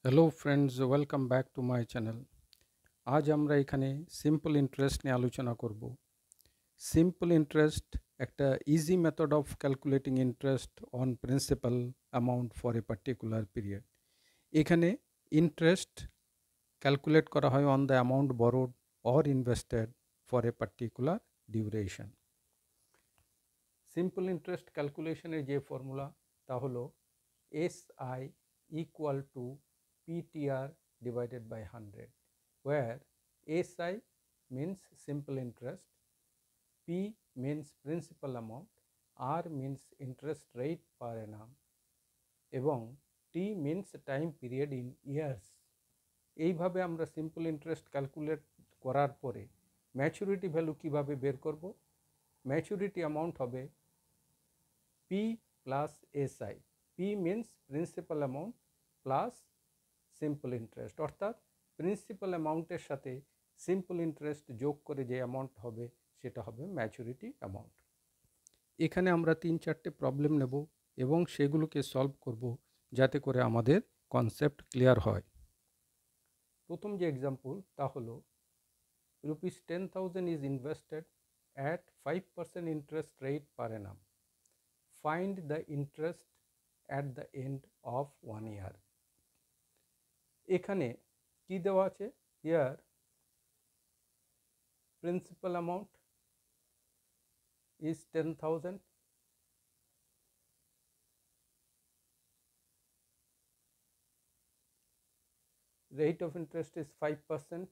Hello friends, welcome back to my channel. আজ আমরা এখানে সিম্পল ইন্টারেস্ট নিয়ে আলোচনা করব। সিম্পল ইন্টারেস্ট একটা easy method of calculating interest on principal amount for a particular period. এখানে ইন্টারেস্ট ক্যালকুলেট করা হয় on the amount borrowed or invested for a particular duration. Simple interest ক্যালকুলেশনের যে ফর্মুলা তা হলো SI equal to PTR divided by 100, where SI means simple interest, P means principal amount, R means interest rate per annum এবং T means time period in years। এইভাবে আমরা simple interest calculate করার পরে maturity value কিভাবে বের করব? Maturity amount হবে P plus SI। P means principal amount plus simple interest, অর্থাৎ প্রিন্সিপাল অ্যামাউন্টের সাথে সিম্পল ইন্টারেস্ট যোগ করে যে অ্যামাউন্ট হবে সেটা হবে ম্যাচুরিটি অ্যামাউন্ট। এখানে আমরা 3-4টে প্রবলেম নেব এবং সেগুলোকে সলভ করব যাতে করে আমাদের কনসেপ্ট ক্লিয়ার হয়। প্রথম যে এক্সাম্পল তা হলো ₹10,000 is invested at 5% interest rate per annum. Find the interest at the end of 1 year. এখানে কি দেওয়া আছে? Here principal amount is 10,000, rate of interest is 5%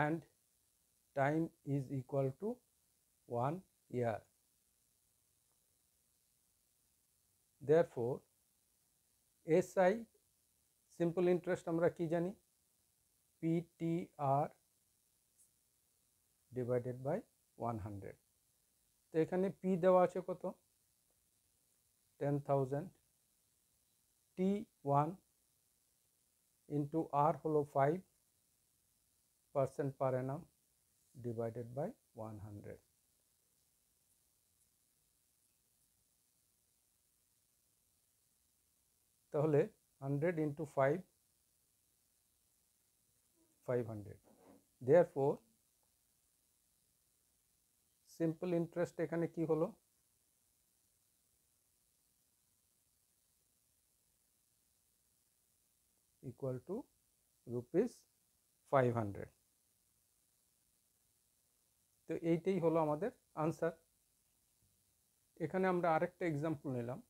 and time is equal to 1 year. Therefore SI simple interest আমরা কি জানি? PTR divided by 100। তো এখানে P দেওয়া আছে কত? 10,000, T1 into R হলো 5% per annum divided by 100। তাহলে 100 into 5, 500। Therefore সিম্পল ইন্টারেস্ট এখানে কি হলো? Equal to ₹500। তো এইটাই হলো আমাদের আনসার। এখানে আমরা আরেকটা এক্সাম্পল নিলাম।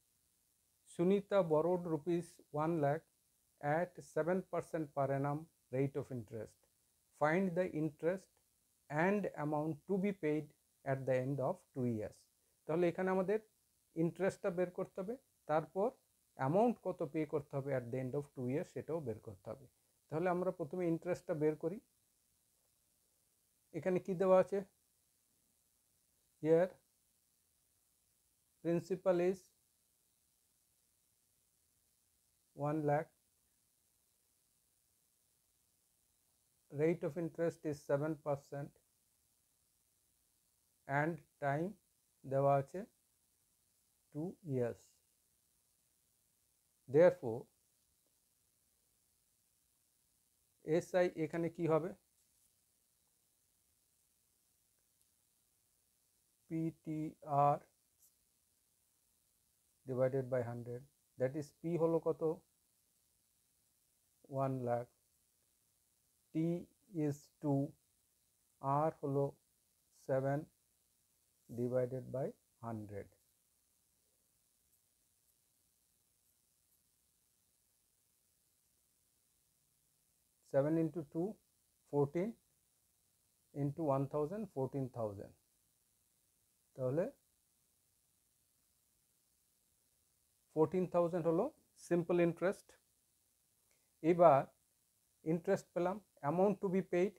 Sunita borrowed ₹1 lakh at 7% per annum rate of interest. Find the interest and amount to be paid at the end of 2 years. তাহলে এখানে আমাদের ইন্টারেস্টটা বের করতে হবে, তারপর অ্যামাউন্ট কত পে করতে হবে at the end of 2 years সেটাও বের করতে হবে। তাহলে আমরা প্রথমে ইন্টারেস্টটা বের করি। এখানে কি দেওয়া আছে? Here principal is 1 lakh, rate of interest is 7% and time দেওয়া আছে 2 years। therefore SI এখানে কি হবে? PTR divided by 100, that is P হলো কত? 1 lakh, T is 2, R হলো 7 divided by 100। Seven into 2, 14 into 1000, 14,000। তাহলে 14,000 হলো সিম্পল ইন্টারেস্ট। এবার ইন্টারেস্ট পেলাম, amount two be paid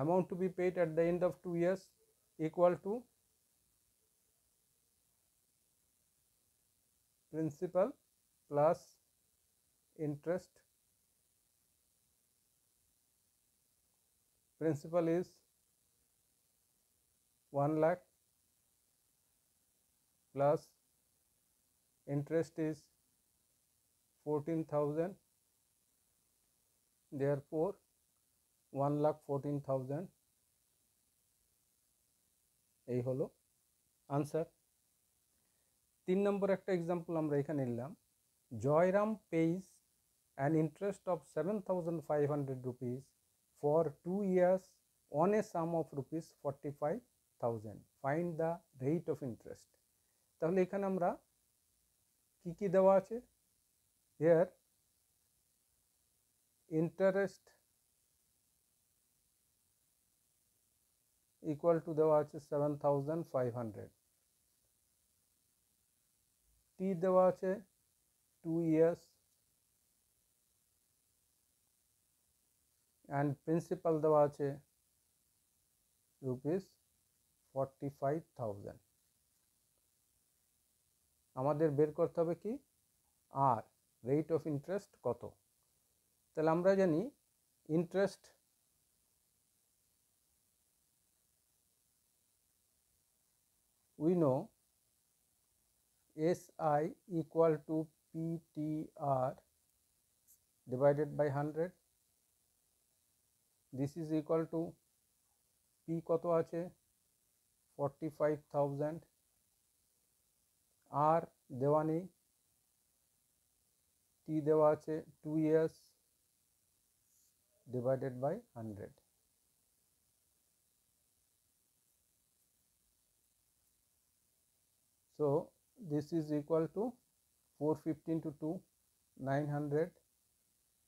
amount to be paid at the end of 2 years equal to principal plus interest. Principal is 1 lakh plus interest is 14,000, therefore 1,14,000 এই হলো answer. 3 নম্বর একটা example আমরা এখানে নিলাম। Jayram pays an interest of 7,500 rupees for 2 years on a sum of rupees 45,000. Find the rate of interest. তাহলে এখানে আমরা কি দেওয়া আছে? Here interest equal to দেওয়া আছে 7,500, t দেওয়া আছে 2 years and principal দেওয়া আছে rupees 45,000। আমাদের বের করতে হবে কি আর রেট অফ ইন্টারেস্ট কত। তাহলে আমরা জানি interest we know SI equal to PTR divided by 100. This is equal to P কত আছে 45,000, R দেওয়া নেই, T দেওয়া আছে 2 years divided by 100. So this is equal to 415 to 2, 900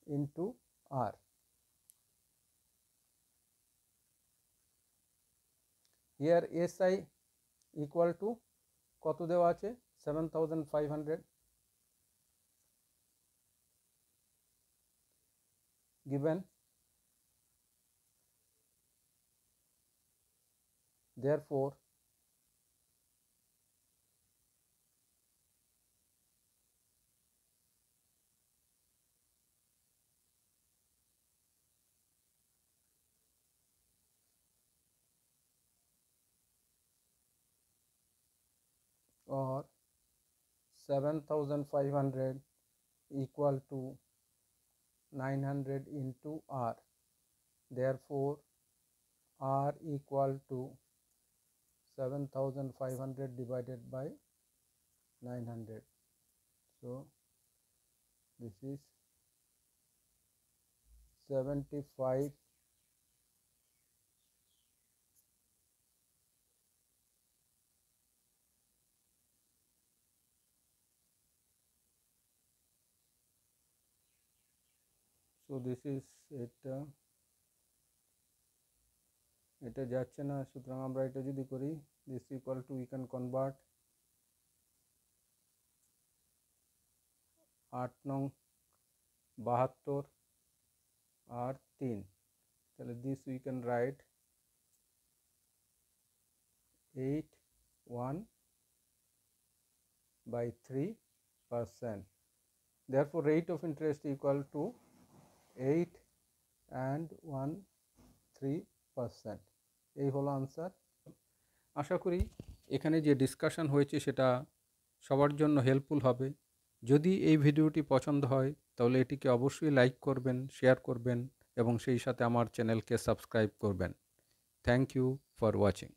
into R. Here SI equal to কত দেওয়া আছে 7,500 given, therefore or 7,500 equal to 900 into R, therefore R equal to 7,500 divided by 900. So this is 75 so this is এটা যাচ্ছে না, সুতরাং আমরা এটা যদি করি this equal to we can convert 8 নং 72 আর 3, তাহলে this we can write 8(1/3%). Therefore rate of interest equal to 8.13%। এই হলো আনসার। আশা করি এখানে যে ডিসকাশন হয়েছে সেটা সবার জন্য হেল্পফুল হবে। যদি এই ভিডিওটি পছন্দ হয় তাহলে এটিকে অবশ্যই লাইক করবেন, শেয়ার করবেন এবং সেই সাথে আমার চ্যানেলকে সাবস্ক্রাইব করবেন। Thank you for watching.